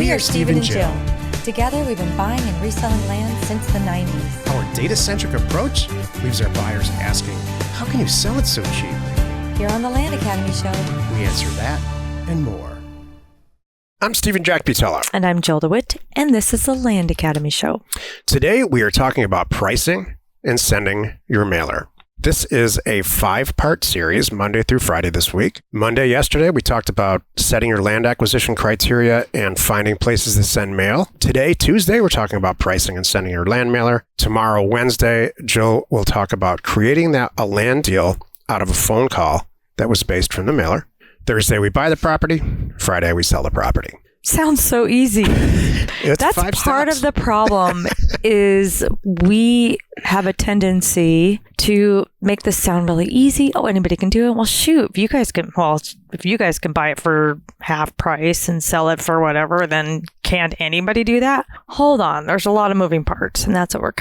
We are Steve and Jill. Together, we've been buying and reselling land since the 90s. Our data-centric approach leaves our buyers asking, how can you sell it so cheap? Here on the Land Academy Show, We answer that and more. I'm Steve and Jack Butala. And I'm Jill DeWit, and this is the Land Academy Show. Today, we are talking about pricing and sending your mailer. This is a 5-part series, Monday through Friday this week. Monday, yesterday, we talked about setting your land acquisition criteria and finding places to send mail. Today, Tuesday, we're talking about pricing and sending your land mailer. Tomorrow, Wednesday, Jill will talk about creating a land deal out of a phone call that was based from the mailer. Thursday, we buy the property. Friday, we sell the property. Sounds so easy. That's part of the problem is we have a tendency to make this sound really easy. Oh, anybody can do it. Well, shoot, if you guys can buy it for half price and sell it for whatever, then can't anybody do that? Hold on. There's a lot of moving parts, and that's what we're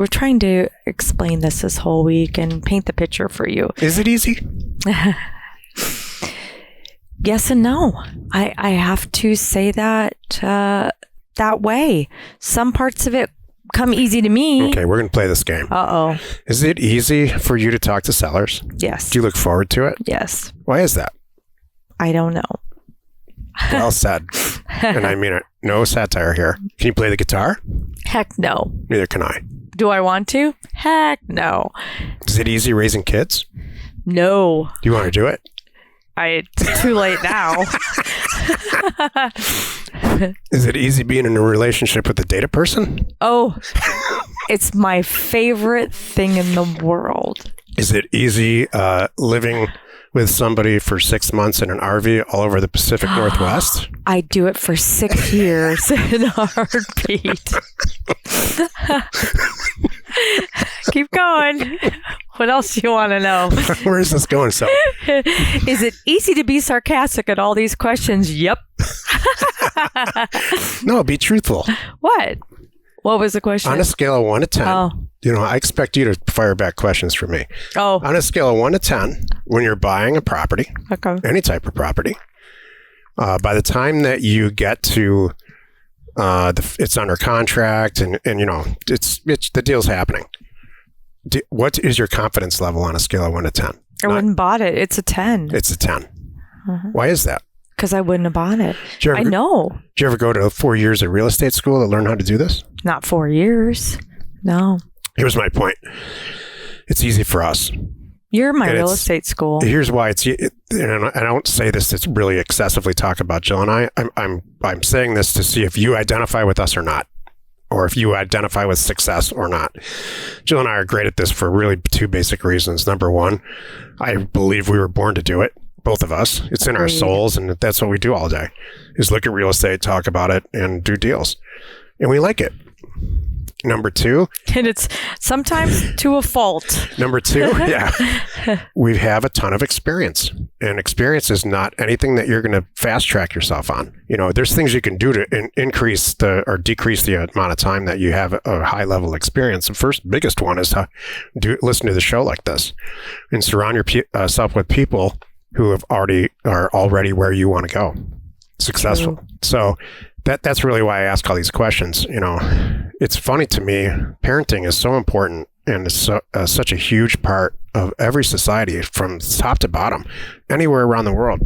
trying to explain this whole week and paint the picture for you. Is it easy? Yes and no. I have to say that that way. Some parts of it come easy to me. Okay, we're going to play this game. Uh-oh. Is it easy for you to talk to sellers? Yes. Do you look forward to it? Yes. Why is that? I don't know. Well said. And I mean it. No satire here. Can you play the guitar? Heck no. Neither can I. Do I want to? Heck no. Is it easy raising kids? No. Do you want to do it? It's too late now. Is it easy being in a relationship with a data person? Oh, it's my favorite thing in the world. Is it easy living with somebody for 6 months in an RV all over the Pacific Northwest? I do it for 6 years in a heartbeat. Keep going. What else do you want to know? Where is this going? So, is it easy to be sarcastic at all these questions? Yep. No, be truthful. What was the question? On a scale of 1 to 10, I expect you to fire back questions for me. Oh. On a scale of 1 to 10, when you're buying a property, any type of property, by the time that you get to it's under contract and it's the deal's happening. What is your confidence level on a scale of 1 to 10? I wouldn't bought it. It's a 10. It's a 10. Mm-hmm. Why is that? Because I wouldn't have bought it. I know. Did you ever go to 4 years of real estate school to learn how to do this? Not 4 years. No. Here's my point. It's easy for us. You're my real estate school. Here's why and I don't say this to really excessively talk about Jill and I. I'm saying this to see if you identify with us or not, or if you identify with success or not. Jill and I are great at this for really 2 basic reasons. Number one, I believe we were born to do it. Both of us. It's in our souls, and that's what we do all day, is look at real estate, talk about it, and do deals. And we like it. Number 2. And it's sometimes to a fault. Number 2, yeah. We have a ton of experience. And experience is not anything that you're going to fast track yourself on. There's things you can do to increase or decrease the amount of time that you have a high level experience. The first biggest one is to listen to the show like this and surround yourself with people who are already where you want to go. Successful. True. So that's really why I ask all these questions. It's funny to me, parenting is so important and it's such a huge part of every society from top to bottom, anywhere around the world.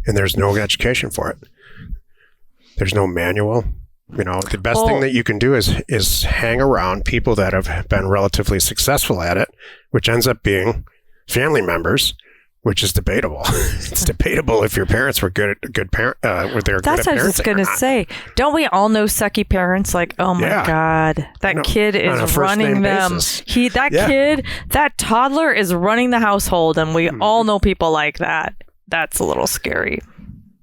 And there's no education for it. There's no manual. The best thing that you can do is hang around people that have been relatively successful at it, which ends up being family members, which is debatable. It's debatable if your parents were good parent. That's what I was just gonna say. Don't we all know sucky parents? Like, oh my God, that kid is running them. That toddler is running the household, and we all know people like that. That's a little scary.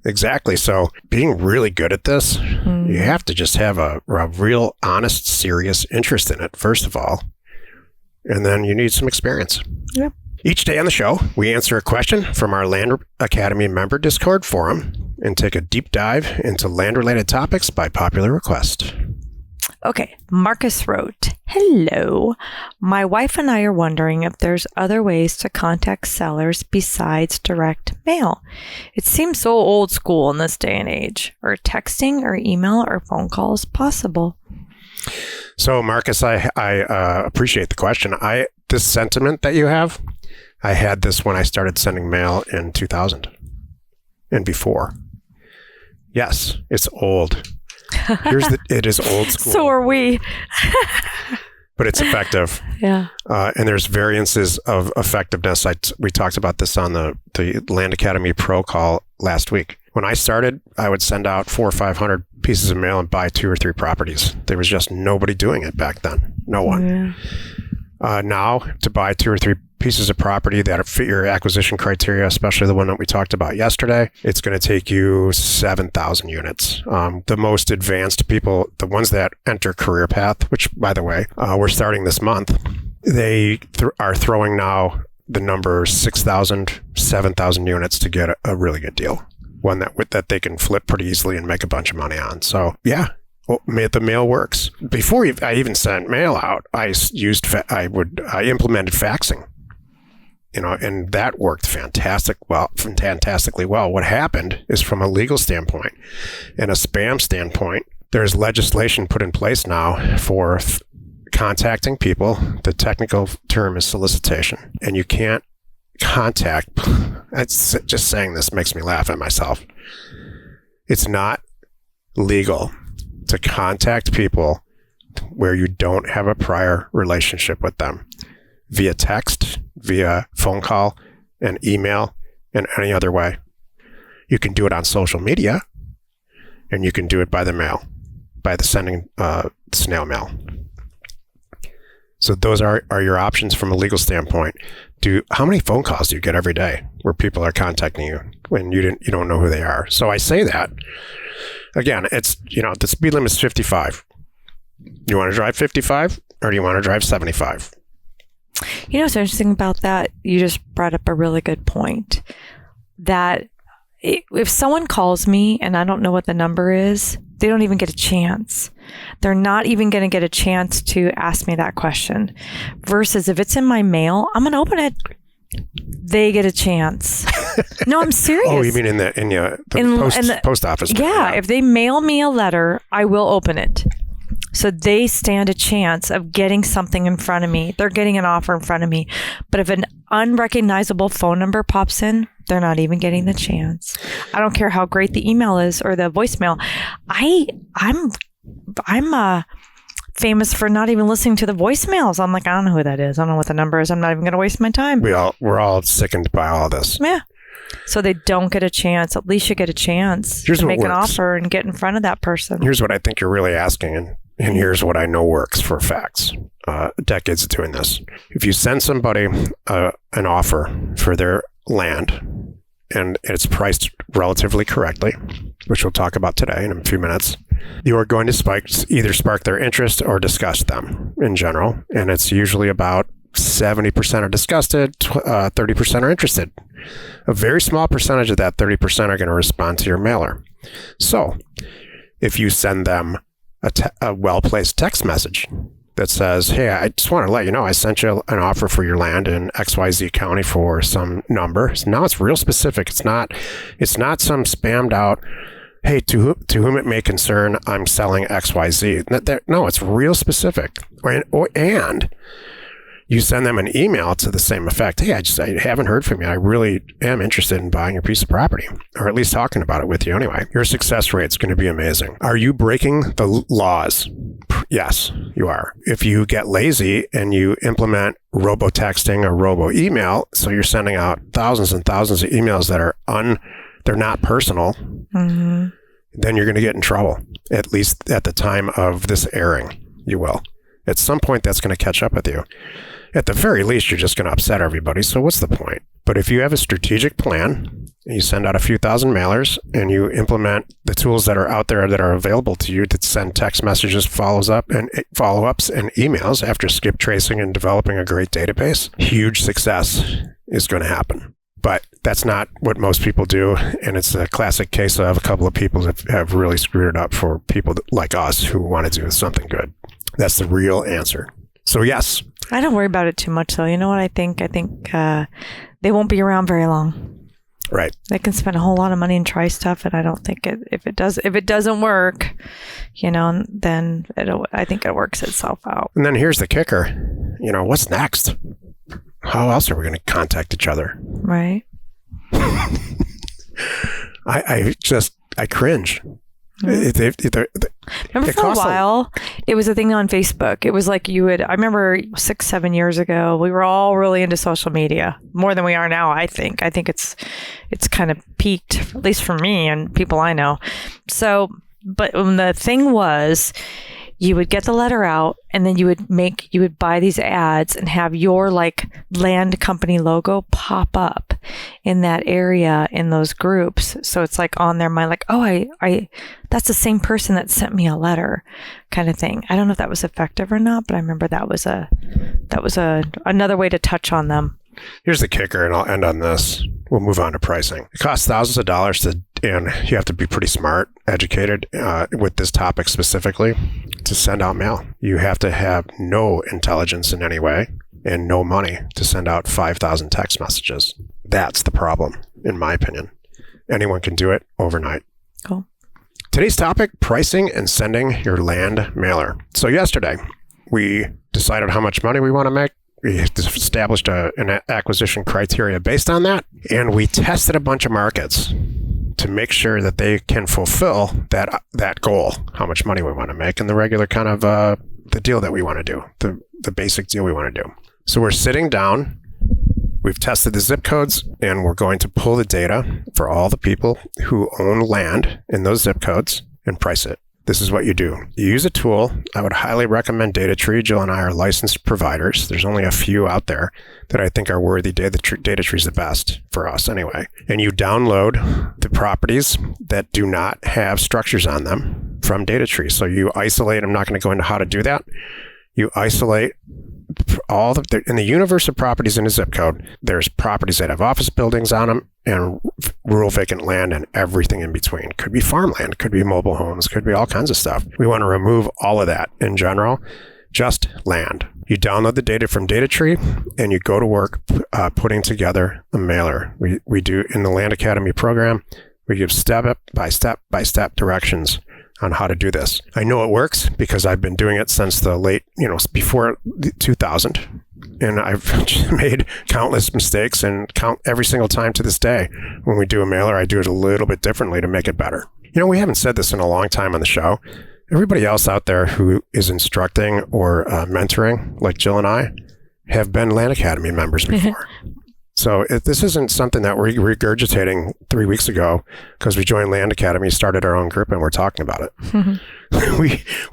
Exactly. So being really good at this, you have to just have a real, honest, serious interest in it, first of all, and then you need some experience. Yep. Each day on the show, we answer a question from our Land Academy member Discord forum and take a deep dive into land-related topics by popular request. Okay, Marcus wrote, "Hello. My wife and I are wondering if there's other ways to contact sellers besides direct mail. It seems so old school in this day and age. Are texting or email or phone calls possible?" So, Marcus, I appreciate the question. This sentiment that you have, I had this when I started sending mail in 2000 and before. Yes, it's old. It is old school. So are we. But it's effective. Yeah. And there's variances of effectiveness. We talked about this on the Land Academy Pro call last week. When I started, I would send out 400 or 500 pieces of mail and buy 2 or 3 properties. There was just nobody doing it back then. No one. Yeah. Now, to buy 2 or 3 pieces of property that fit your acquisition criteria, especially the one that we talked about yesterday, it's going to take you 7,000 units. The most advanced people, the ones that enter career path, which, by the way, we're starting this month, they are throwing now the number 6,000, 7,000 units to get a really good deal. One that they can flip pretty easily and make a bunch of money on. So, yeah. Well, the mail works. Before I even sent mail out, I implemented faxing, and that worked fantastically well. What happened is, from a legal standpoint and a spam standpoint, there's legislation put in place now for contacting people. The technical term is solicitation, and you can't contact. Just saying this makes me laugh at myself. It's not legal to contact people where you don't have a prior relationship with them via text, via phone call, and email, and any other way. You can do it on social media, and you can do it by the mail, by the sending snail mail. So those are your options from a legal standpoint. How many phone calls do you get every day where people are contacting you when you don't know who they are? So I say that. Again, it's, the speed limit is 55. You want to drive 55 or do you want to drive 75? What's interesting about that? You just brought up a really good point. That if someone calls me and I don't know what the number is, they don't even get a chance. They're not even going to get a chance to ask me that question. Versus if it's in my mail, I'm going to open it. They get a chance. No, I'm serious. Oh, you mean in the post office? Yeah, if they mail me a letter, I will open it. So they stand a chance of getting something in front of me. They're getting an offer in front of me. But if an unrecognizable phone number pops in, they're not even getting the chance. I don't care how great the email is or the voicemail. I'm famous for not even listening to the voicemails. I'm like, I don't know who that is. I don't know what the number is. I'm not even going to waste my time. We're all sickened by all this. Yeah. So they don't get a chance. At least you get a chance to make an offer and get in front of that person. Here's what I think you're really asking, and here's what I know works for facts. Decades of doing this. If you send somebody an offer for their land and it's priced relatively correctly, which we'll talk about today in a few minutes, you are going to either spark their interest or disgust them in general. And it's usually about 70% are disgusted, 30% are interested. A very small percentage of that 30% are going to respond to your mailer. So if you send them a well-placed text message that says, hey, I just want to let you know I sent you an offer for your land in XYZ County for some number. So now it's real specific. It's not some spammed out, hey, to whom it may concern, I'm selling XYZ. No, it's real specific. And you send them an email to the same effect. Hey, I haven't heard from you. I really am interested in buying your piece of property, or at least talking about it with you anyway. Your success rate is going to be amazing. Are you breaking the laws? Yes, you are. If you get lazy and you implement robo-texting or robo-email, so you're sending out thousands and thousands of emails that are they're not personal, then you're going to get in trouble, at least at the time of this airing, you will. At some point, that's going to catch up with you. At the very least, you're just going to upset everybody, so what's the point? But if you have a strategic plan, and you send out a few thousand mailers, and you implement the tools that are out there that are available to you to send text messages, follow-ups, and emails after skip tracing and developing a great database, huge success is going to happen. But that's not what most people do. And it's a classic case of a couple of people that have really screwed it up for people like us who want to do something good. That's the real answer. So yes. I don't worry about it too much, though. You know what I think? I think they won't be around very long. Right. They can spend a whole lot of money and try stuff, and I don't think if it doesn't work, then I think it works itself out. And then here's the kicker. What's next? How else are we going to contact each other? Right. I cringe. Remember for a while, it was a thing on Facebook. It was like I remember 6-7 years ago, we were all really into social media more than we are now, I think. I think it's kind of peaked, at least for me and people I know. So, but the thing was, you would get the letter out and then you would buy these ads and have your land company logo pop up in that area in those groups. So it's on their mind, I that's the same person that sent me a letter kind of thing. I don't know if that was effective or not, but I remember that was another way to touch on them. Here's the kicker, and I'll end on this. We'll move on to pricing. It costs thousands of dollars and you have to be pretty smart, educated with this topic specifically to send out mail. You have to have no intelligence in any way and no money to send out 5,000 text messages. That's the problem, in my opinion. Anyone can do it overnight. Cool. Today's topic, pricing and sending your land mailer. So yesterday, we decided how much money we want to make. We established an acquisition criteria based on that, and we tested a bunch of markets to make sure that they can fulfill that goal, how much money we want to make, and the regular kind of the deal that we want to do, the basic deal we want to do. So we're sitting down, we've tested the zip codes, and we're going to pull the data for all the people who own land in those zip codes and price it. This is what you do. You use a tool. I would highly recommend DataTree. Jill and I are licensed providers. There's only a few out there that I think are worthy. DataTree is the best for us anyway. And you download the properties that do not have structures on them from DataTree. So you isolate. I'm not going to go into how to do that. You isolate in the universe of properties in a zip code. There's properties that have office buildings on them and rural vacant land and everything in between. Could be farmland, could be mobile homes, could be all kinds of stuff. We want to remove all of that in general, just land. You download the data from DataTree and you go to work putting together a mailer. We do in the Land Academy program, we give step by step directions on how to do this. I know it works because I've been doing it since the late, before 2000. And I've made countless mistakes and count every single time to this day. When we do a mailer, I do it a little bit differently to make it better. We haven't said this in a long time on the show. Everybody else out there who is instructing or mentoring, like Jill and I, have been Land Academy members before. So this isn't something that we're regurgitating 3 weeks ago because we joined Land Academy, started our own group, and we're talking about it. Mm-hmm.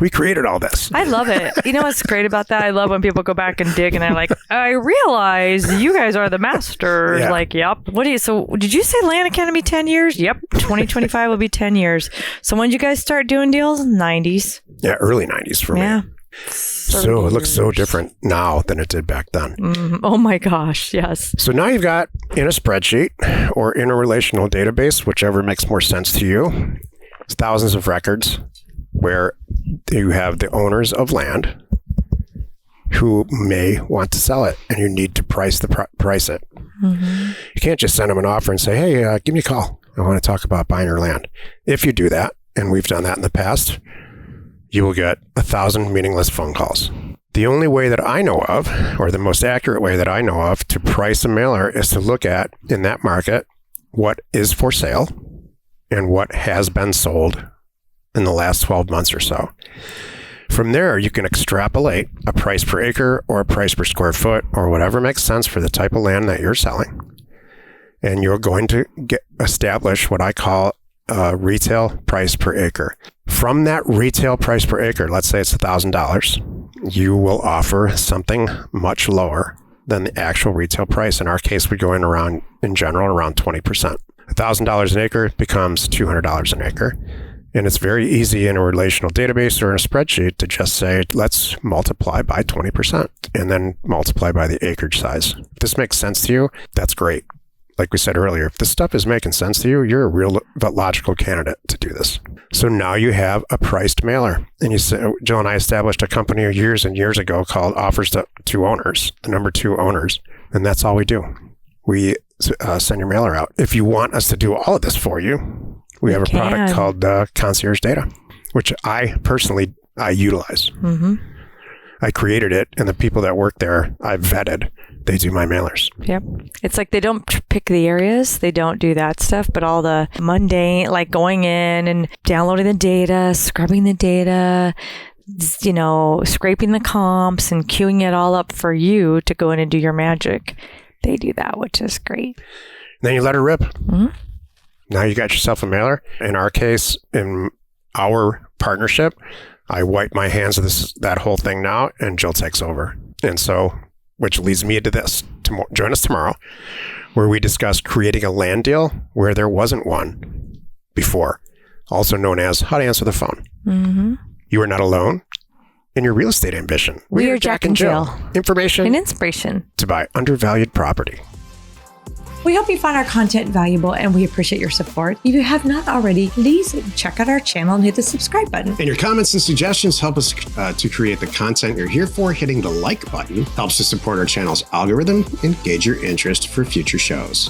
We created all this. I love it. You know what's great about that? I love when people go back and dig and they're like, I realize you guys are the masters. Yeah. Yep. So did you say Land Academy 10 years? Yep. 2025 will be 10 years. So when did you guys start doing deals? 90s. Yeah, early 90s for me. So it looks so different now than it did back then. Oh my gosh, yes. So now you've got in a spreadsheet or in a relational database, whichever makes more sense to you, thousands of records where you have the owners of land who may want to sell it, and you need to price it. Mm-hmm. You can't just send them an offer and say, hey, give me a call. I want to talk about buying your land. If you do that, and we've done that in the past, you will get 1,000 meaningless phone calls. The only way that I know of, or the most accurate way that I know of to price a mailer is to look at, in that market, what is for sale and what has been sold in the last 12 months or so. From there, you can extrapolate a price per acre or a price per square foot or whatever makes sense for the type of land that you're selling. And you're going to establish what I call a retail price per acre. From that retail price per acre, let's say it's $1,000, you will offer something much lower than the actual retail price. In our case, we go in general, around 20%. $1,000 an acre becomes $200 an acre. And it's very easy in a relational database or in a spreadsheet to just say, let's multiply by 20% and then multiply by the acreage size. If this makes sense to you, that's great. like we said earlier, if this stuff is making sense to you, you're a real logical candidate to do this. So now you have a priced mailer. And you say, Jill and I established a company years and years ago called Offers to Owners, the number 2 owners. And that's all we do. We send your mailer out. If you want us to do all of this for you, we have a product called Concierge Data, which I personally utilize. Mm-hmm. I created it, and the people that work there, I've vetted. They do my mailers. Yep. It's like they don't pick the areas. They don't do that stuff, but all the mundane, like going in and downloading the data, scrubbing the data, scraping the comps and queuing it all up for you to go in and do your magic. They do that, which is great. Then you let her rip. Mm-hmm. Now you got yourself a mailer. In our case, in our partnership, I wipe my hands of that whole thing now, and Jill takes over. And so, which leads me into this. Join us tomorrow, where we discuss creating a land deal where there wasn't one before, also known as how to answer the phone. Mm-hmm. You are not alone in your real estate ambition. We are Jack and Jill. Information and inspiration to buy undervalued property. We hope you found our content valuable, and we appreciate your support. If you have not already, please check out our channel and hit the subscribe button. And your comments and suggestions help us to create the content you're here for. Hitting the like button helps to support our channel's algorithm and gauge your interest for future shows.